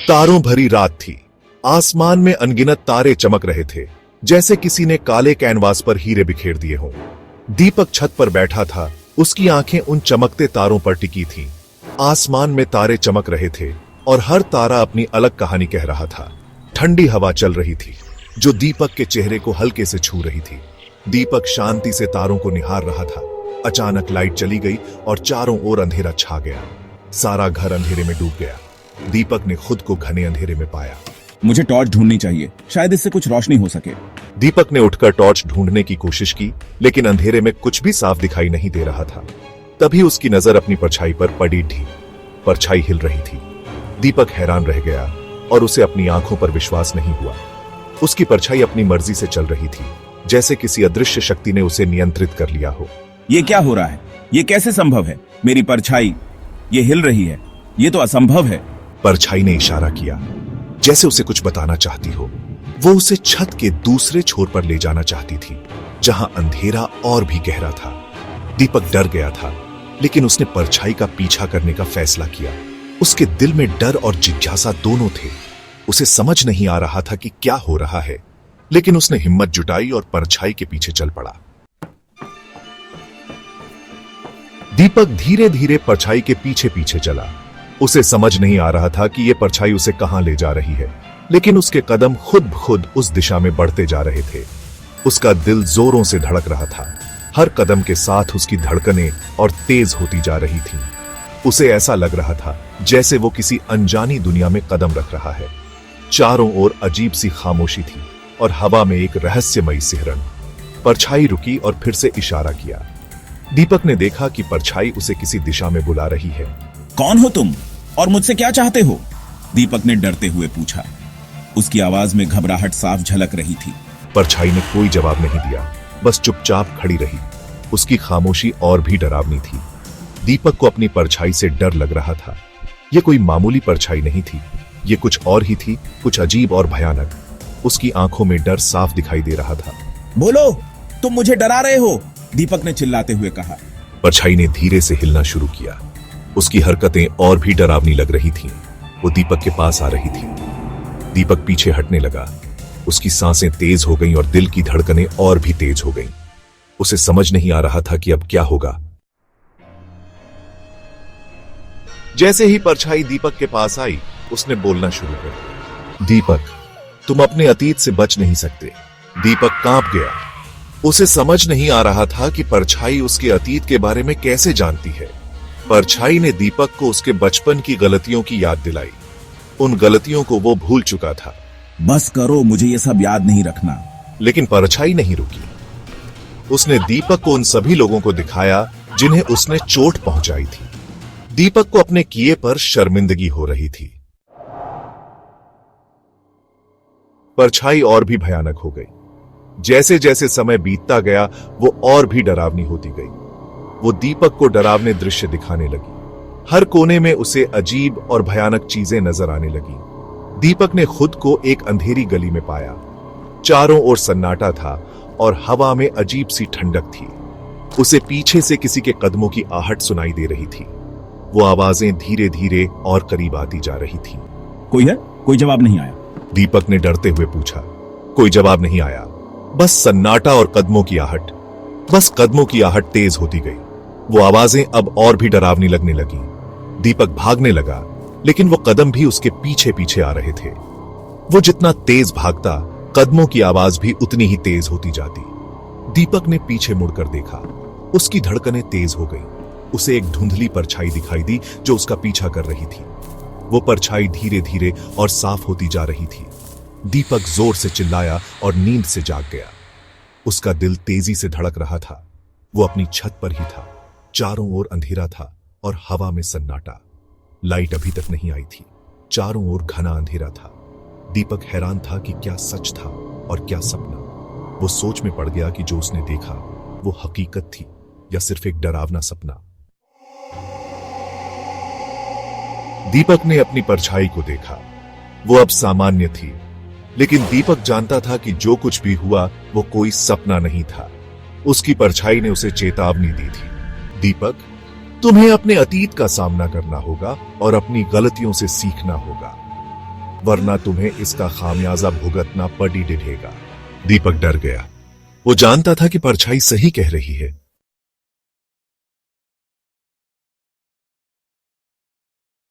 तारों भरी रात थी। आसमान में अनगिनत तारे चमक रहे थे, जैसे किसी ने काले कैनवास पर हीरे बिखेर दिए हों। दीपक छत पर बैठा था, उसकी आंखें उन चमकते तारों पर टिकी थीं। आसमान में तारे चमक रहे थे और हर तारा अपनी अलग कहानी कह रहा था। ठंडी हवा चल रही थी, जो दीपक के चेहरे को हल्के से छू रही थी। दीपक शांति से तारों को निहार रहा था। अचानक लाइट चली गई और चारों ओर अंधेरा छा गया। सारा घर अंधेरे में डूब गया। दीपक ने खुद को घने अंधेरे में पाया। मुझे टॉर्च ढूंढनी चाहिए, शायद इससे कुछ रोशनी हो सके। दीपक ने उठकर टॉर्च ढूंढने की कोशिश की, लेकिन अंधेरे में कुछ भी साफ दिखाई नहीं दे रहा था। तभी उसकी नजर अपनी परछाई पर पड़ी थी। परछाई हिल रही थी। दीपक हैरान रह गया और उसे अपनी आंखों पर विश्वास नहीं हुआ। उसकी परछाई अपनी मर्जी से चल रही थी, जैसे किसी अदृश्य शक्ति ने उसे नियंत्रित कर लिया हो। ये क्या हो रहा है? ये कैसे संभव है? मेरी परछाई ये हिल रही है, ये तो असंभव है। परछाई ने इशारा किया, जैसे उसे कुछ बताना चाहती हो। वो उसे छत के दूसरे छोर पर ले जाना चाहती थी, जहां अंधेरा और भी गहरा था। दीपक डर गया था, लेकिन उसने परछाई का पीछा करने का फैसला किया। उसके दिल में डर और जिज्ञासा दोनों थे। उसे समझ नहीं आ रहा था कि क्या हो रहा है, लेकिन उसने हिम्मत जुटाई और परछाई के पीछे चल पड़ा। दीपक धीरे धीरे परछाई के पीछे पीछे चला। उसे समझ नहीं आ रहा था कि यह परछाई उसे कहां ले जा रही है, लेकिन उसके कदम खुद खुद उस दिशा में बढ़ते जा रहे थे। उसका दिल जोरों से धड़क रहा था। हर कदम के साथ उसकी धड़कनें और तेज होती जा रही थीं। उसे ऐसा लग रहा था जैसे वो किसी अनजानी दुनिया में कदम रख रहा है। चारों ओर अजीब सी खामोशी थी और हवा में एक रहस्यमयी सिहरन। परछाई रुकी और फिर से इशारा किया। दीपक ने देखा कि परछाई उसे किसी दिशा में बुला रही है। कौन हो तुम और मुझसे क्या चाहते हो? दीपक ने डरते हुए पूछा। उसकी आवाज में घबराहट साफ झलक रही थी। परछाई ने कोई जवाब नहीं दिया, बस चुपचाप खड़ी रही। उसकी खामोशी और भी डरावनी थी। दीपक को अपनी परछाई से डर लग रहा था। यह कोई मामूली परछाई नहीं थी, ये कुछ और ही थी, कुछ अजीब और भयानक। उसकी आंखों में डर साफ दिखाई दे रहा था। बोलो, तुम मुझे डरा रहे हो, दीपक ने चिल्लाते हुए कहा। परछाई ने धीरे से हिलना शुरू किया। उसकी हरकतें और भी डरावनी लग रही थीं। वो दीपक के पास आ रही थी। दीपक पीछे हटने लगा। उसकी सांसें तेज हो गईं और दिल की धड़कनें और भी तेज हो गईं। उसे समझ नहीं आ रहा था कि अब क्या होगा। जैसे ही परछाई दीपक के पास आई, उसने बोलना शुरू कर दिया। दीपक, तुम अपने अतीत से बच नहीं सकते। दीपक कांप गया। उसे समझ नहीं आ रहा था कि परछाई उसके अतीत के बारे में कैसे जानती है। परछाई ने दीपक को उसके बचपन की गलतियों की याद दिलाई। उन गलतियों को वो भूल चुका था। बस करो, मुझे ये सब याद नहीं रखना। लेकिन परछाई नहीं रुकी। उसने दीपक को उन सभी लोगों को दिखाया जिन्हें उसने चोट पहुंचाई थी। दीपक को अपने किए पर शर्मिंदगी हो रही थी। परछाई और भी भयानक हो गई। जैसे जैसे समय बीतता गया, वो और भी डरावनी होती गई। वो दीपक को डरावने दृश्य दिखाने लगी। हर कोने में उसे अजीब और भयानक चीजें नजर आने लगी। दीपक ने खुद को एक अंधेरी गली में पाया। चारों ओर सन्नाटा था और हवा में अजीब सी ठंडक थी। उसे पीछे से किसी के कदमों की आहट सुनाई दे रही थी। वो आवाजें धीरे धीरे और करीब आती जा रही थीं। कोई है? कोई जवाब नहीं आया। दीपक ने डरते हुए पूछा। कोई जवाब नहीं आया, बस सन्नाटा और कदमों की आहट। बस कदमों की आहट तेज होती गई। वो आवाजें अब और भी डरावनी लगने लगी। दीपक भागने लगा, लेकिन वो कदम भी उसके पीछे पीछे आ रहे थे। वो जितना तेज भागता, कदमों की आवाज भी उतनी ही तेज होती जाती। दीपक ने पीछे मुड़कर देखा। उसकी धड़कनें तेज हो गईं। उसे एक धुंधली परछाई दिखाई दी जो उसका पीछा कर रही थी। वो परछाई धीरे धीरे और साफ होती जा रही थी। दीपक जोर से चिल्लाया और नींद से जाग गया। उसका दिल तेजी से धड़क रहा था। वो अपनी छत पर ही था। चारों ओर अंधेरा था और हवा में सन्नाटा। लाइट अभी तक नहीं आई थी। चारों ओर घना अंधेरा था। दीपक हैरान था कि क्या सच था और क्या सपना। वो सोच में पड़ गया कि जो उसने देखा वो हकीकत थी या सिर्फ एक डरावना सपना। दीपक ने अपनी परछाई को देखा। वो अब सामान्य थी, लेकिन दीपक जानता था कि जो कुछ भी हुआ वो कोई सपना नहीं था। उसकी परछाई ने उसे चेतावनी दी थी। दीपक, तुम्हें अपने अतीत का सामना करना होगा और अपनी गलतियों से सीखना होगा, वरना तुम्हें इसका खामियाजा भुगतना पड़ी डिढ़ेगा। दीपक डर गया। वो जानता था कि परछाई सही कह रही है,